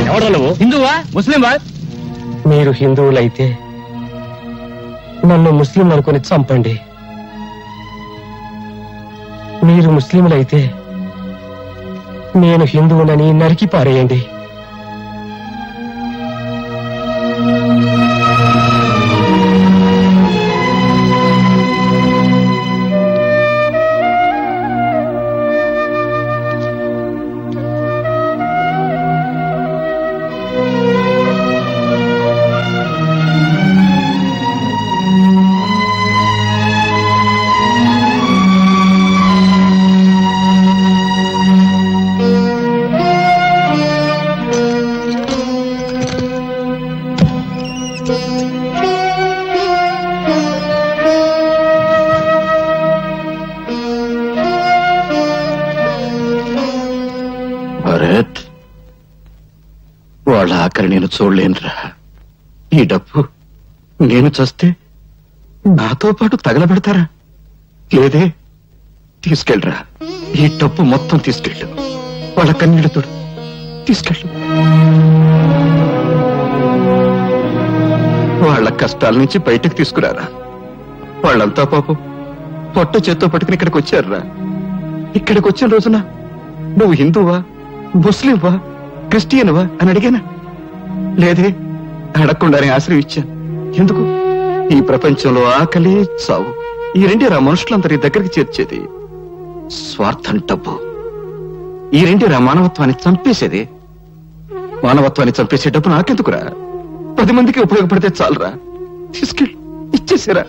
ఎవరు నువ్వు? హిందువా ముస్లింవా? మీరు హిందువులైతే నన్ను ముస్లిం అనుకుని చంపండి. మీరు ముస్లింలైతే నేను హిందువునని నరికి పారేయండి. వాళ్ళ ఆఖరి నేను చూడలేనురా. ఈ డబ్బు నేను చస్తే నాతో పాటు తగలబెడతారా? లేదే, తీసుకెళ్ళరా. ఈ డబ్బు మొత్తం తీసుకెళ్ళు. వాళ్ళ కన్నీళ్లతో తీసుకెళ్ళు. వాళ్ళ కష్టాల నుంచి బయటకు తీసుకురారా. వాళ్ళంతా పాపం పొట్ట చేత్తో పట్టుకుని ఇక్కడికి వచ్చారురా. ఇక్కడికి వచ్చిన రోజున నువ్వు హిందువా, ముస్లింవా, క్రిస్టియన్వా అని అడిగానా? లేదే, అడగకుండానే ఆశ్రయించాను. ఎందుకు? ఈ ప్రపంచంలో ఆకలి, చావు ఈ రెండేరా మనుషులందరి దగ్గరికి చేర్చేది. స్వార్థం, డబ్బు ఈ రెండేరా మానవత్వాన్ని చంపేసేది. మానవత్వాన్ని చంపేసే డబ్బు నాకెందుకురా? 10 మందికి ఉపయోగపడితే చాలరా. తీసుకెళ్ళి ఇచ్చేసారా.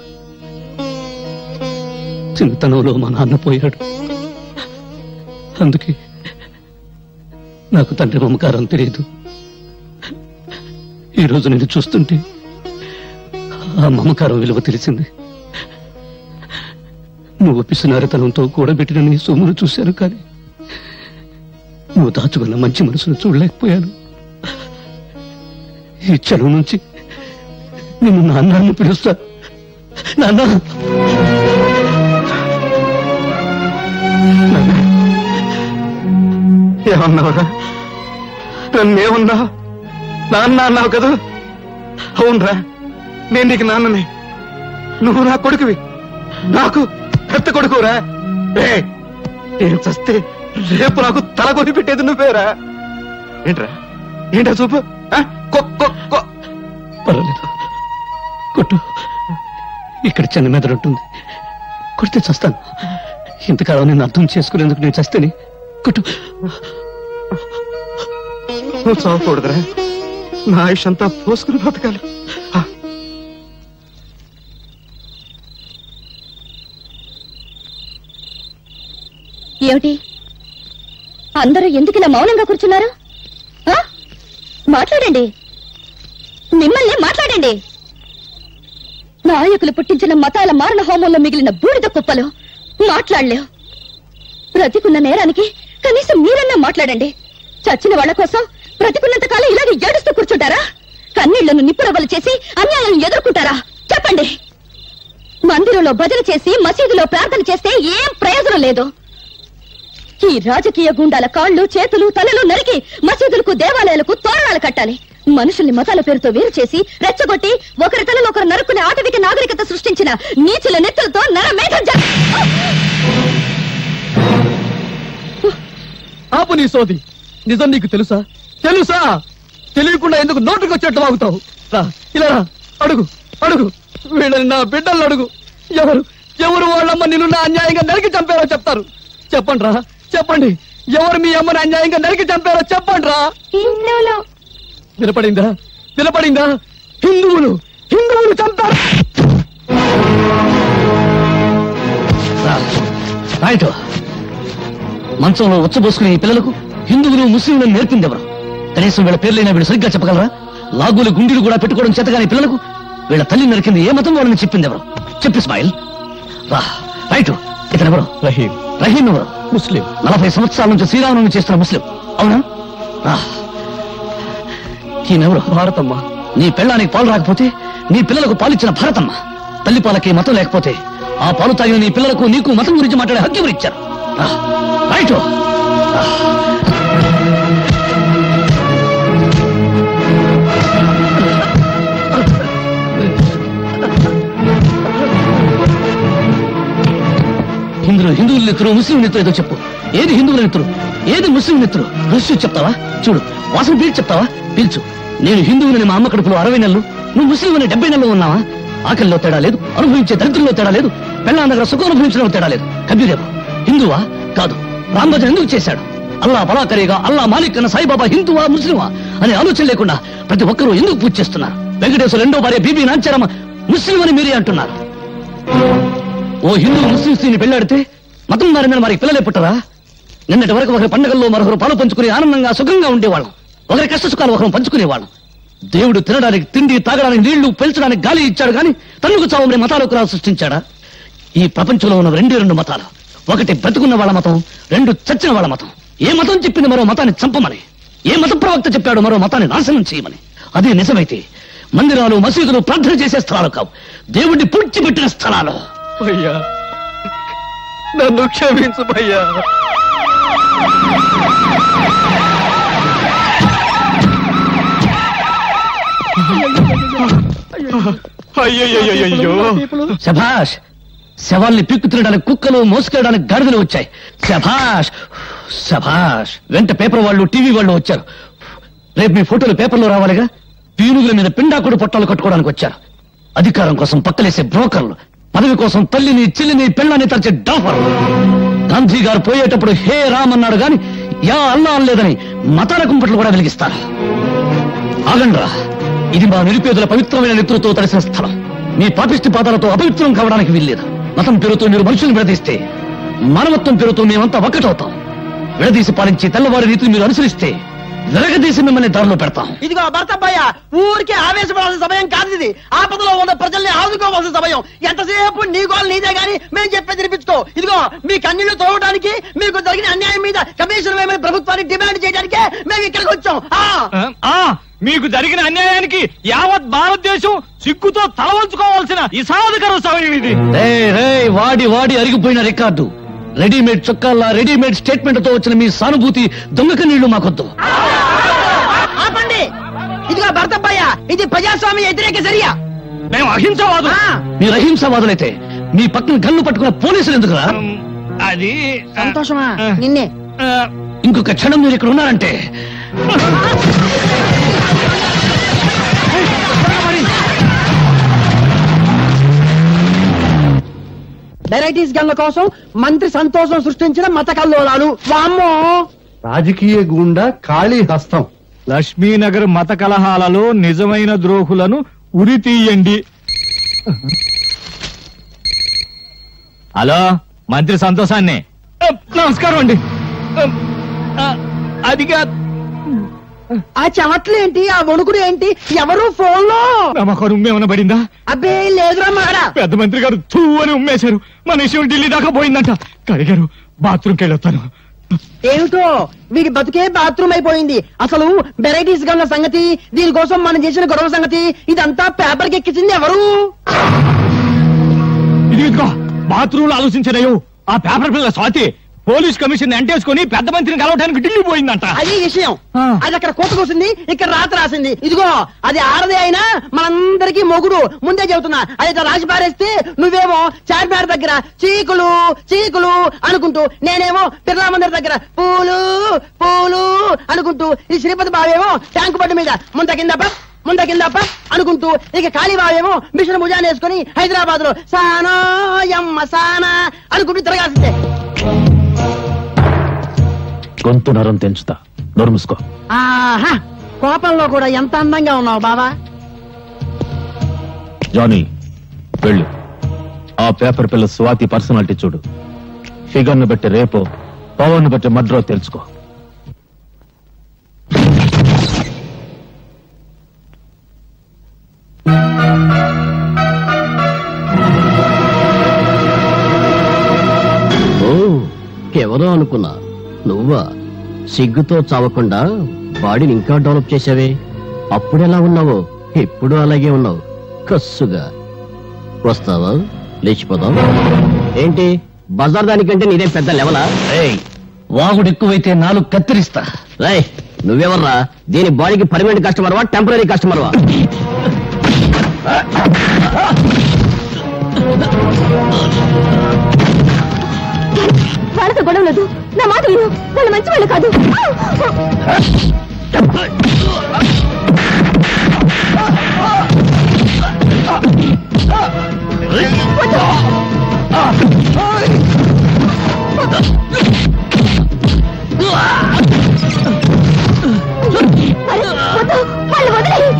చిన్నతనంలో మా నాన్న పోయాడు. అందుకే నాకు తండ్రి మమకారం తెలియదు. ఈ రోజు నేను చూస్తుంటే ఆ మమకారం విలువ తెలిసింది. నువ్వు పిసినారితనంతో కూడబెట్టిన నీ సొమ్మును చూశాను, కానీ నువ్వు దాచుకున్న మంచి మనసును చూడలేకపోయాను. ఈ క్షణం నుంచి నిన్ను నాన్నని పిలుస్తా. నాన్న, ఏమన్నావురా? నన్నేమన్నా? నాన్న అన్నావు కదా? అవునరా, నేను నీకు నాన్ననే. నువ్వు నా కొడుకువి, నాకు పెద్ద కొడుకురా. నేను చస్తే రేపు నాకు తల కొని పెట్టేది నువ్వేరా. ఏంట్రా, ఏంటా చూపు? పర్వాలేదు, కొట్టు. ఇక్కడ చిన్న మెదడు ఉంటుంది, కొడితే చస్తాను. ఇంతకాలం నేను అర్థం చేసుకునేందుకు నేను చస్తేనే. కొట్టు. నువ్వు చావకూడదురా. నా ఆయుష్ అంతా పోసుకుని బ్రతకాలి. ఏమిటి అందరూ ఎందుకు ఇలా మౌనంగా కూర్చున్నారు? మాట్లాడండి, మిమ్మల్ని మాట్లాడండి. నాయకులు పుట్టించిన మతాల మారణ హోమంలో మిగిలిన బూడిద కుప్పలు మాట్లాడలేవు. బ్రతికున్న నేరానికి కనీసం మీరన్నా మాట్లాడండి. చచ్చిన వాళ్ళ కోసం బ్రతికున్నంత కాలం ఇలాగే ఏడుస్తూ కూర్చుంటారా? కన్నీళ్లను నిప్పురవ్వలు చేసి అన్యాయాలను ఎదుర్కొంటారా? చెప్పండి. మందిరంలో భజన చేసి మసీదులో ప్రార్థన చేస్తే ఏం ప్రయోజనం లేదు. ఈ రాజకీయ గుండాల కాళ్లు, చేతులు, తలలు నరికి మసీదులకు, దేవాలయాలకు తోరణాలు కట్టాలి. మనుషుల్ని మతాల పేరుతో వేరు చేసి రెచ్చగొట్టి ఒకరి తలలో ఒకరు నరుకునే ఆటవిక నాగరికత సృష్టించిన నీచుల నెత్తులతో నరమేధం. ఆపు నీ సోది. నిజం నీకు తెలుసా? తెలుసా? తెలియకుండా ఎందుకు నోటుకు వచ్చేట్టు వాగుతావు? ఇలా రా, అడుగు అడుగు. వీళ్ళని నా బిడ్డలను అడుగు. ఎవరు ఎవరు వాళ్ళమ్మ నిన్ను నా అన్యాయంగా నరికి చంపారో చెప్తారు. చెప్పండి రా, చెప్పండి. ఎవరు మీ అమ్మని అన్యాయంగా నరికి చంపారో చెప్పండి రా. వినపడిందా? వినపడిందా? హిందువులు హిందువులు చంపారు. రైట్. మంచంలో ఉచ్చబోసుకునే ఈ పిల్లలకు హిందువులు ముస్లింలను నేర్పింది ఎవరు? కనీసం వీళ్ళ పేర్లైనా వీళ్ళు సరిగ్గా చెప్పగలరా? లాగులు గుండీలు కూడా పెట్టుకోవడం చేతగాని పిల్లలకు వీళ్ళ తల్లి నరికింది ఏ మతం వాళ్ళని చెప్పింది ఎవరు? చెప్పు ఇస్మాయిల్. రైట్. ఇతను ఎవరు? రహీం. రహీం ఎవరు? ముస్లిం. 40 సంవత్సరాల నుంచి శ్రీరామనవమి చేస్తున్న ముస్లిం. అవునా? ఈయనెవరు? భారతమ్మ. నీ పెళ్ళానికి పాలు రాకపోతే నీ పిల్లలకు పాలిచ్చిన భారతమ్మ. తల్లి పాలకి మతం లేకపోతే ఆ పాలు తాగిన నీ పిల్లలకు నీకు మతం గురించి మాట్లాడే హక్కు ఎవరు ఇచ్చారు? రైట్. ఇందులో హిందువుల నెత్తురు ముస్లిం నెత్తురు ఏదో చెప్పు. ఏది హిందువుల నెత్తురు, ఏది ముస్లిం నెత్తురు? రహస్యం చెప్తావా? చూడు, వాసన పీల్చి చెప్తావా? పీల్చు. నేను హిందువులని మా అమ్మ కడుపులో 60 నెలలు, నువ్వు ముస్లిం అని 70 నెలలు ఉన్నావా? ఆకలిలో తేడా లేదు, అనుభవించే దరిద్రంలో తేడా లేదు, పెళ్ళాం దగ్గర సుఖం అనుభవించడంలో తేడా లేదు. కబీరేమో హిందువా? కాదు. రాంభజన్ ఎందుకు చేశాడు? అల్లా బలాకరిగా అల్లా మాలిక్ అన్న సాయిబాబా హిందువా ముస్లిమా అనే ఆలోచన లేకుండా ప్రతి ఒక్కరూ ఎందుకు పూజ చేస్తున్నారు? వెంకటేశ్వర రెండో భార్య బీబీ నాంచారమ్మ ముస్లిం అని మీరే అంటున్నారు. ఓ హిందూ ముస్లిం స్త్రీని పెళ్లాడితే మతం మారిందని మరి పిల్లలే పుట్టరా? నిన్నటి వరకు ఒకరి పండుగల్లో మరొకరు పాలు పంచుకుని ఆనందంగా సుఖంగా ఉండేవాళ్ళం. ఒకరి కష్ట సుఖాలు ఒకరు పంచుకునేవాళ్ళం. దేవుడు తినడానికి తిండి, తాగడానికి నీళ్లు, పెంచడానికి గాలి ఇచ్చాడు గాని తన్నుకు చావమని మతాలకు సృష్టించాడా? ఈ ప్రపంచంలో ఉన్న 2 మతాలు. ఒకటి బ్రతుకున్న వాళ్ళ మతం, 2 చచ్చిన వాళ్ళ మతం. ఏ మతం చెప్పింది మరో మతాన్ని చంపమని? ఏ మత ప్రవక్త చెప్పాడు మరో మతాన్ని నాశనం చేయమని? అదే నిజమైతే మందిరాలు, మసీదులు ప్రార్థన చేసే స్థలాలు కావు, దేవుడిని పూడ్చిపెట్టిన స్థలాలు. భయ్యా, నన్ను క్షమించు భయ్యా. అయ్యో, శభాష్. శవాల్ని పీక్కు తినడానికి కుక్కలు, మోసుకెళ్ళడానికి గాడిదలు వచ్చాయి. శభాష్ శభాష్. వెంట పేపర్ వాళ్ళు, టీవీ వాళ్ళు వచ్చారు. రేపు మీ ఫోటోలు పేపర్లో రావాలిగా. పీనుగుల మీద పిండాకుడు పొట్టాలు కట్టుకోవడానికి వచ్చారు. అధికారం కోసం పక్కలేసే బ్రోకర్లు, పదవి కోసం తల్లిని, చెల్లిని, పెళ్ళాన్ని తరచే డాఫర్లు. గాంధీ గారు పోయేటప్పుడు హే రామ్ అన్నాడు గాని యా అల్లా అనలేదని మతాల కుంపట్లు కూడా వెలిగిస్తారు. ఆగండ్రా, ఇది మా నిరుపేదల పవిత్రమైన నెత్తులతో తడిసిన స్థలం. మీ పాపిష్టి పాదాలతో అపవిత్రం కావడానికి వీల్లేదు. మతం పేరుతో మీరు మనుషుల్ని విడదీస్తే, మానవత్వం పేరుతో మేమంతా ఒక్కటవుతాం. విడదీసి పాలించి తెల్లవారి రీతిని మీరు అనుసరిస్తే విరగదీసి మిమ్మల్ని దారిలో పెడతాం. ఇదిగో భర్తబ్బయ్య, ఊరికే ఆవేశపడాల్సిన సమయం కాదు ఇది. ఆపదలో ఉన్న ప్రజల్ని ఆదుకోవాల్సిన సమయం. ఎంతసేపు నీ గోల్ నీదే గాని మేము చెప్పేది వినిపించుకో. ఇదిగో మీ కన్నీళ్లు తోవడానికి, మీకు జరిగిన అన్యాయం మీద కమిషన్ వేయమని ప్రభుత్వాన్ని డిమాండ్ చేయడానికే మేము ఇక్కడికి వచ్చాం. మీకు జరిగిన అన్యాయానికి యావత్ భారతదేశం సిగ్గుతో తల వంచుకోవాల్సిన ఇసాధకర సమయం ఇది. వాడి వాడి అరిగిపోయిన రికార్డు, రెడీమేడ్ చొక్కాల్లా రెడీమేడ్ స్టేట్మెంట్ తో వచ్చిన మీ సానుభూతి దొంగక నీళ్లు మాకొద్దు. ఆపండి. ఇదిగో భర్తబ్బయ్య, ఇది ప్రజాస్వామ్య వ్యతిరేక చర్య. మేము అహింసవాదు. మీరు అహింసవాదులైతే మీ పక్కన గన్ను పట్టుకున్న పోలీసులు ఎందుకురా? అది సంతోషమా నిన్నే. ఇంకొక క్షణం మీరు ఇక్కడ ఉన్నారంటే వెరైటీస్ గన్ల కోసం మంత్రి సంతోషం సృష్టించిన మత కల్లోలాలు. వామ్మో, రాజకీయ గూండా ఖాళీ హస్తం. లక్ష్మీనగర్ మత కలహాలలో నిజమైన ద్రోహులను ఉరి తీయండి. హలో, మంత్రి సంతోషాన్ని. నమస్కారం అండి. అదిగా ఆ చెమట్లు ఏంటి, ఆ వణుకుడు ఏంటి? ఎవరు ఫోన్ లో? నమ్మకం ఉమ్మేమన్నా పడిందా? అబ్బే లేదురా మాడ. పెద్ద మంత్రి గారు తూ అని ఉమ్మేశారు. మన విషయం ఢిల్లీ దాకా పోయిందంట. కడిగారు, బాత్రూమ్కి వెళ్ళొస్తాను. ఏమిటో వీడి బతుకే బాత్రూమ్ అయిపోయింది. అసలు వెరైటీస్ గన్ల సంగతి, దీనికోసం మనం చేసిన గొడవ సంగతి, ఇదంతా పేపర్కి ఎక్కించింది ఎవరు? ఇదిగో బాత్రూమ్ లో ఆలోచించలేవు. ఆ పేపర్ పిల్ల స్వాతి పోలీస్ కమిషన్ ఎంటేసుకుని పెద్ద మంత్రిని కలవడానికి ఢిల్లీ పోయిందంట. అది విషయం. అది అక్కడ కోత కూసింది, ఇక్కడ రాత రాసింది. ఇదిగో అది ఆడదే అయినా మనందరికీ మొగుడు. ముందే చెబుతున్నా. అది రాసి పారేస్తే నువ్వేమో చార్మినార్ దగ్గర చీకులు చీకులు అనుకుంటూ, నేనేమో బిర్లా మందిర్ దగ్గర పూలు పూలు అనుకుంటూ, ఈ శ్రీపతి బావేమో ట్యాంకు బండి మీద ముంద కిందప్ప అనుకుంటూ, ఇక కాళీబావేమో మిషన్ భుజాన్ని వేసుకుని హైదరాబాద్ లో సానా యమ్మ సానా అనుకుంటూ తిరగాల్సిందే. గొంతు నరం తెంచుతా, నోరు మూసుకో. ఆహా, కోపంలో కూడా ఎంత అందంగా ఉన్నావు బావా. జానీ, వెళ్ళు. ఆ పేపర్ పిల్ల స్వాతి పర్సనాలిటీ చూడు. ఫిగర్ ను బట్టి రేపో, పవర్ ను బట్టి మడ్రో తెలుసుకో. ఎవరో అనుకున్నా, నువ్వా? సిగ్గుతో చావకుండా బాడీని ఇంకా డెవలప్ చేసావే. అప్పుడెలా ఉన్నావో ఇప్పుడు అలాగే ఉన్నావు. కస్సుగా వస్తావా? లేచిపోతావు ఏంటి? బజార్ దానికంటే నీదే పెద్ద లెవలా? వాగుడు ఎక్కువైతే 4 కత్తిరిస్తా. రై నువ్వెవర్రా? దీని బాడీకి పర్మనెంట్ కస్టమర్వా టెంపరీ కస్టమర్వా? వాళ్ళతో గొడవ లేదు, నా మాట విను, వాళ్ళు మంచి వాళ్ళు కాదు. వాళ్ళు వదిలేయి.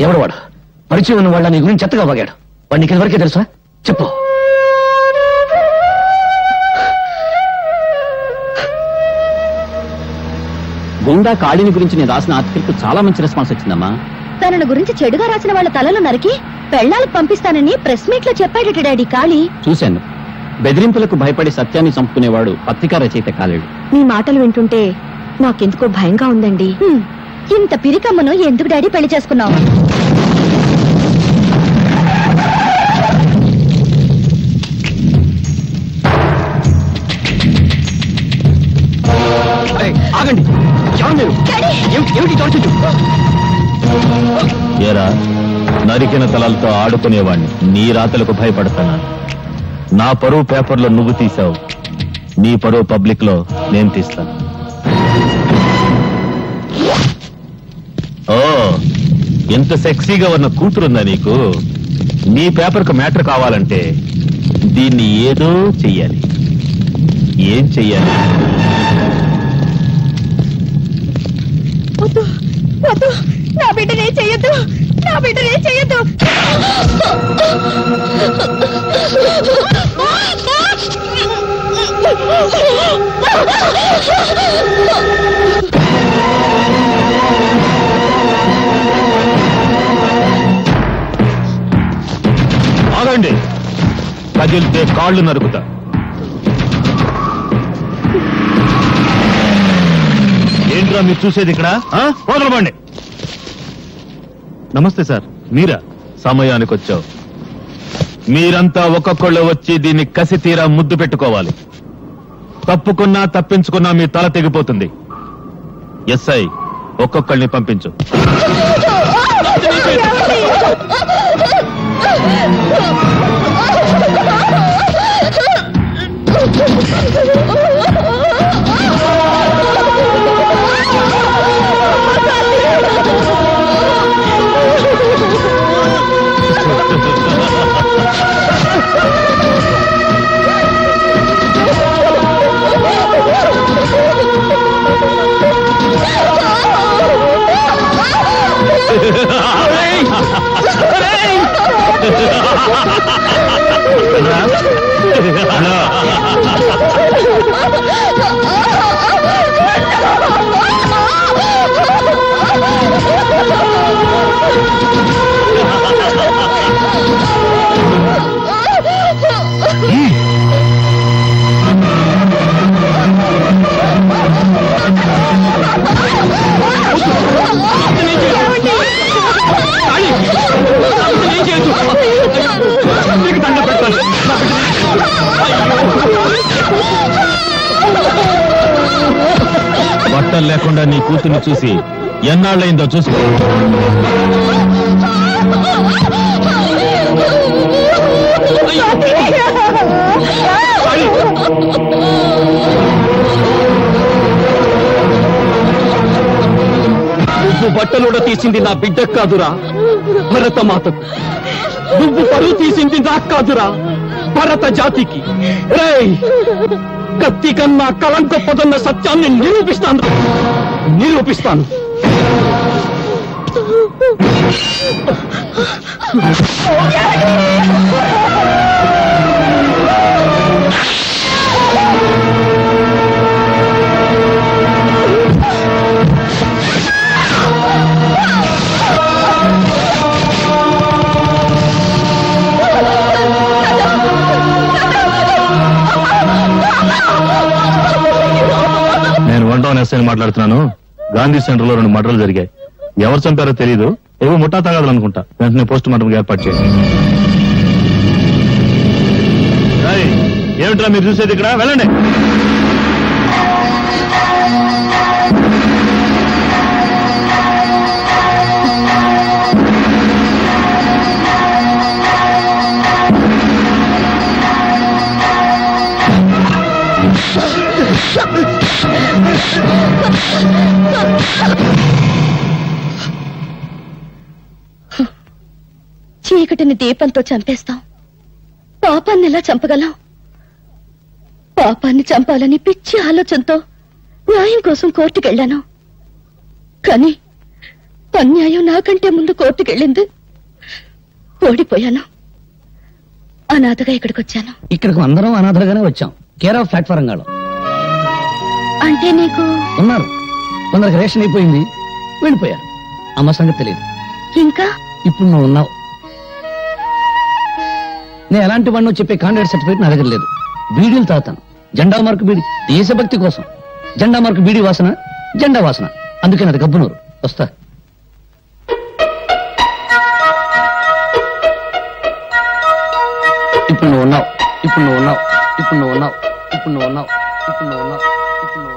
ఎవడు వాడు? పరిచయం ఉన్న వాళ్ళ నీ గురించి చెత్తగా వాగాడు. వాడు నీకు ఎవరికే తెలుసా? చెప్పు. గుండా కాళీని గురించి నేను రాసిన ఆర్టికల్కు చాలా మంచి రెస్పాన్స్ వచ్చిందమ్మా. తనను గురించి చెడుగా రాసిన వాళ్ళ తలలు నరికి పెళ్ళాలకు పంపిస్తానని ప్రెస్ మీట్ లో చెప్పాడట డాడీ కాళీ. చూశాను. బెదిరింపులకు భయపడి సత్యాన్ని చంపుకునేవాడు పత్రికా రచయిత కాలేడు. మీ మాటలు వింటుంటే నాకెందుకో భయంగా ఉందండి. ఇంత పిరికమ్మను ఎందుకు డాడీ పెళ్లి చేసుకున్నావు? ఆగండి. ఏరా, నరికిన తలలతో ఆడుకునేవాణ్ణి నీ రాతలకు భయపడతాను. నా పరువు పేపర్లో నువ్వు తీసావు, నీ పరువు పబ్లిక్ లో నేను తీస్తాను. ఓ, ఎంత సెక్సీగా ఉన్న కూతురుందా నీకు? నీ పేపర్కు మ్యాటర్ కావాలంటే దీన్ని ఏదో చెయ్యాలి. ఏం చెయ్యాలి? వద్దు వద్దు, నా బిడ్డనే చెయ్యొద్దు, నా బిడ్డనే చెయ్యొద్దు. ఆగండి, కదిలితే కాళ్ళు నరుకుతా. ఏంట్రా మీరు చూసేది ఇక్కడ? వదలబండి. నమస్తే సార్, మీరా? సమయానికి వచ్చావు. మీరంతా ఒక్కొక్కళ్ళు వచ్చి దీన్ని కసి తీరా ముద్దు పెట్టుకోవాలి. తప్పుకున్నా తప్పించుకున్నా మీ తల తెగిపోతుంది. ఎస్ఐ, ఒక్కొక్కళ్ళని పంపించు. అలా బట్టలు లేకుండా నీ కూతుర్ని చూసి ఎన్నాళ్ళైందో చూసుకో. నువ్వు బట్టలుడ తీసింది నా బిడ్డ కాదురా భరత మాతకు. నువ్వు పరువు తీసింది నాకు కాదురా భరత జాతికి. రేయ్, కత్తి కన్నా కలం గొప్పదన్న సత్యాన్ని నిరూపిస్తాను. నేను 1 టౌన్ ఎస్ఐని మాట్లాడుతున్నాను. గాంధీ సెంటర్ లో 2 మర్డర్లు జరిగాయి. ఎవరు చంపారో తెలీదు. ఏవో ముఠా తగాదులు అనుకుంటా. వెంటనే పోస్ట్ మార్టం ఏర్పాటు చేయండి. ఏమిట్రా మీరు చూసేది? ఇక్కడ వెళ్ళండి. చీకటిని దీపంతో చంపేస్తాం, పాపాన్ని ఎలా చంపగలం? పాపాన్ని చంపాలని పిచ్చి ఆలోచనతో న్యాయం కోసం కోర్టుకెళ్లాను. కానీ అన్యాయం నాకంటే ముందు కోర్టుకెళ్ళింది. ఓడిపోయాను. అనాథగా ఇక్కడికొచ్చాను. ఇక్కడికి అందరం అనాథలుగానే వచ్చాం. కేర్ ఆఫ్ ప్లాట్ఫారం గాలో అంటే నీకు ఉన్నారు. కొందరికి రేషన్ అయిపోయింది, వెళ్ళిపోయారు. అమ్మ సంగతి తెలియదు. ఇంకా ఇప్పుడు నువ్వు ఉన్నావు. నేను ఎలాంటి వాడినో చెప్పే కాంట్రాక్ట్ సర్టిఫికేట్ నా దగ్గర లేదు. బీడీలు తాగుతాను. జెండా మార్కు బీడి, దేశభక్తి కోసం. జెండా మార్కు బీడీ వాసన, జెండా వాసన. అందుకే నాది గబ్బునూరు. వస్తా. ఇప్పుడు నువ్వు ఉన్నావు. ఇప్పుడు నువ్వు ఉన్నావు. ఇప్పుడు నువ్వు ఉన్నావు. ఇప్పుడు నువ్వు ఉన్నావు. ఇప్పుడు నువ్వు ఉన్నావు. ఇప్పుడు నువ్వు